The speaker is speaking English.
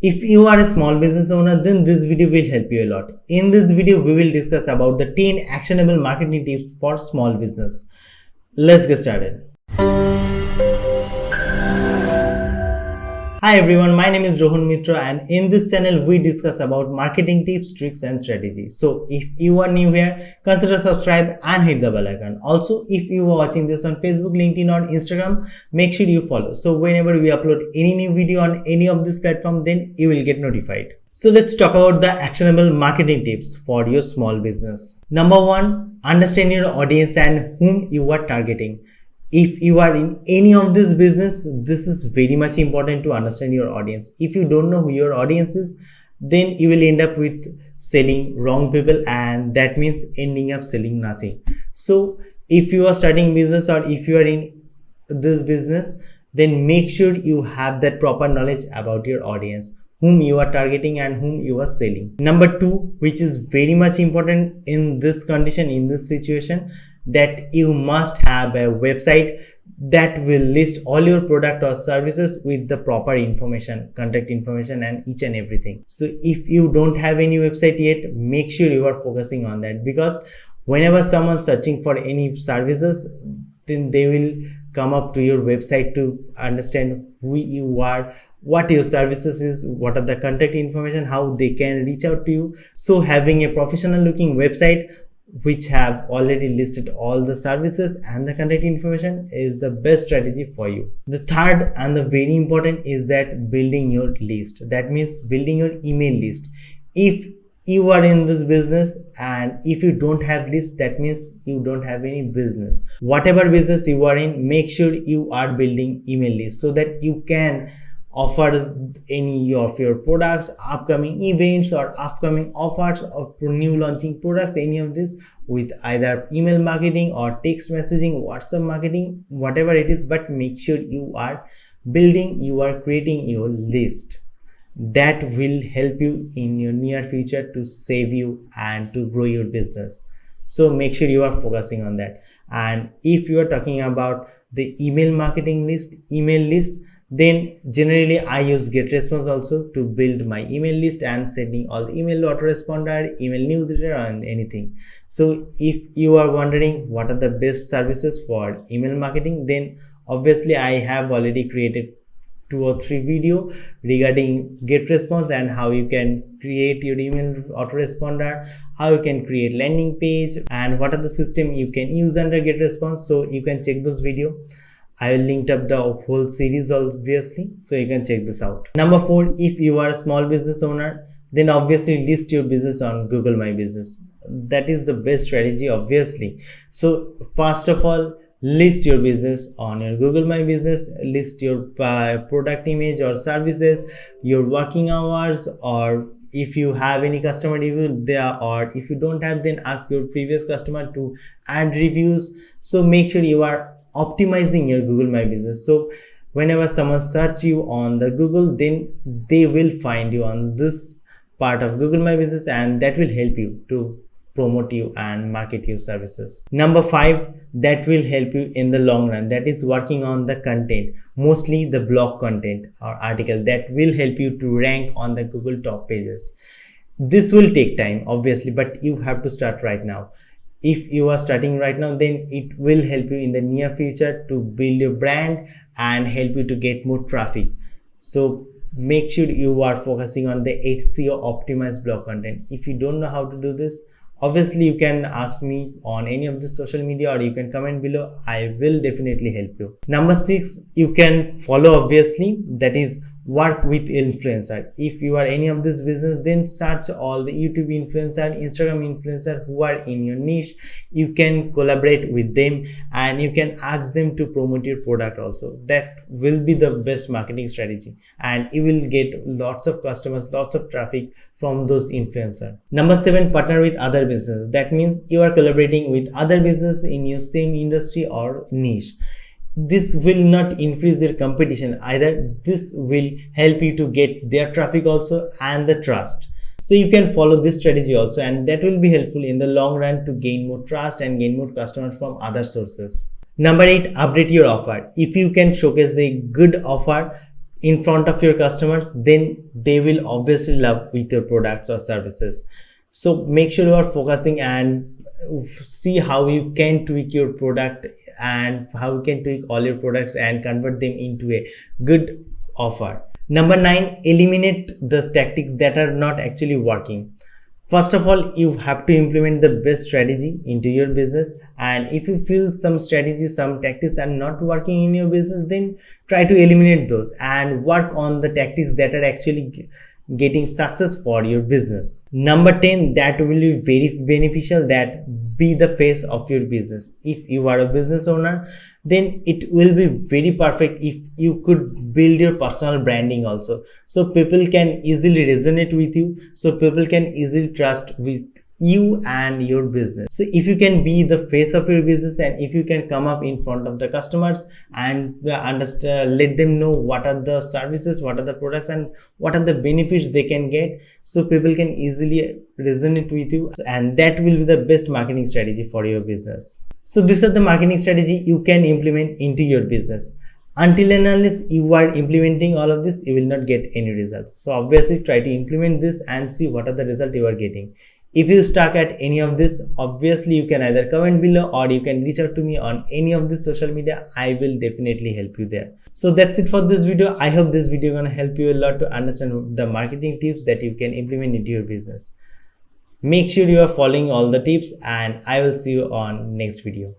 If you are a small business owner, then this video will help you a lot. In this video, we will discuss about the 10 actionable marketing tips for small business. Let's get started. Hi everyone, my name is Rohan Mitra and in this channel we discuss about marketing tips, tricks and strategies. So if you are new here, consider subscribe and hit the bell icon. Also, if you are watching this on Facebook, LinkedIn or Instagram, make sure you follow. So whenever we upload any new video on any of this platform, then you will get notified. So let's talk about the actionable marketing tips for your small business. Number 1, understand your audience and whom you are targeting. If you are in any of this business, this is very much important to understand your audience. If you don't know who your audience is, then you will end up with selling wrong people, and that means ending up selling nothing. So if you are starting business or if you are in this business, then make sure you have that proper knowledge about your audience, whom you are targeting and whom you are selling. Number 2, which is very much important in this condition, in this situation, that you must have a website that will list all your product or services with the proper information, contact information and each and everything. So if you don't have any website yet, make sure you are focusing on that, because whenever someone's searching for any services, then they will come up to your website to understand who you are, what your services is, what are the contact information, how they can reach out to you. So having a professional looking website which have already listed all the services and the contact information is the best strategy for you. The third and the very important is that building your list. That means building your email list. If you are in this business and if you don't have list, that means you don't have any business. Whatever business you are in, make sure you are building email list so that you can offer any of your products, upcoming events or upcoming offers or new launching products, any of this, with either email marketing or text messaging, WhatsApp marketing, whatever it is. But make sure you are building, you are creating your list. That will help you in your near future to save you and to grow your business. So make sure you are focusing on that. And if you are talking about the email marketing list, email list, then generally I use GetResponse also to build my email list and sending all the email autoresponder, email newsletter and anything. So if you are wondering what are the best services for email marketing, then obviously I have already created 2 or 3 video regarding GetResponse and how you can create your email autoresponder, how you can create landing page and what are the system you can use under GetResponse. So you can check those video. I will link up the whole series obviously, so you can check this out. Number 4, if you are a small business owner, then obviously list your business on Google My Business. That is the best strategy obviously. So first of all, list your business on your Google My Business, list your product image or services, your working hours, or if you have any customer review there, or if you don't have, then ask your previous customer to add reviews. So make sure you are optimizing your Google My Business. So whenever someone search you on the Google, then they will find you on this part of Google My Business, and that will help you to promote you and market your services. Number 5, that will help you in the long run, that is working on the content, mostly the blog content or article, that will help you to rank on the Google top pages. This will take time obviously, but you have to start right now. If you are starting right now, then it will help you in the near future to build your brand and help you to get more traffic. So make sure you are focusing on the SEO optimized blog content. If you don't know how to do this, obviously you can ask me on any of the social media or you can comment below. I will definitely help you. Number 6, you can follow obviously, that is work with influencer. If you are any of this business, then search all the YouTube influencer, Instagram influencer who are in your niche. You can collaborate with them and you can ask them to promote your product also. That will be the best marketing strategy and you will get lots of customers, lots of traffic from those influencers. Number 7, partner with other business. That means you are collaborating with other business in your same industry or niche. This will not increase their competition either. This will help you to get their traffic also and the trust. So you can follow this strategy also, and that will be helpful in the long run to gain more trust and gain more customers from other sources. Number 8, update your offer. If you can showcase a good offer in front of your customers, then they will obviously love with your products or services. So make sure you are focusing and see how you can tweak your product and how you can tweak all your products and convert them into a good offer. Number 9, eliminate the tactics that are not actually working. First of all, you have to implement the best strategy into your business, and if you feel some strategies, some tactics are not working in your business, then try to eliminate those and work on the tactics that are actually getting success for your business. Number 10, that will be very beneficial, that be the face of your business. If you are a business owner, then it will be very perfect if you could build your personal branding also, so people can easily resonate with you, so people can easily trust with you and your business. So if you can be the face of your business, and if you can come up in front of the customers and understand, let them know what are the services, what are the products, and what are the benefits they can get, so people can easily resonate with you, and that will be the best marketing strategy for your business. So these are the marketing strategy you can implement into your business. Until and unless you are implementing all of this, you will not get any results. So obviously try to implement this and see what are the results you are getting. If you stuck at any of this, obviously you can either comment below or you can reach out to me on any of the social media. I will definitely help you there. So that's it for this video. I hope this video gonna help you a lot to understand the marketing tips that you can implement into your business. Make sure you are following all the tips, and I will see you on next video.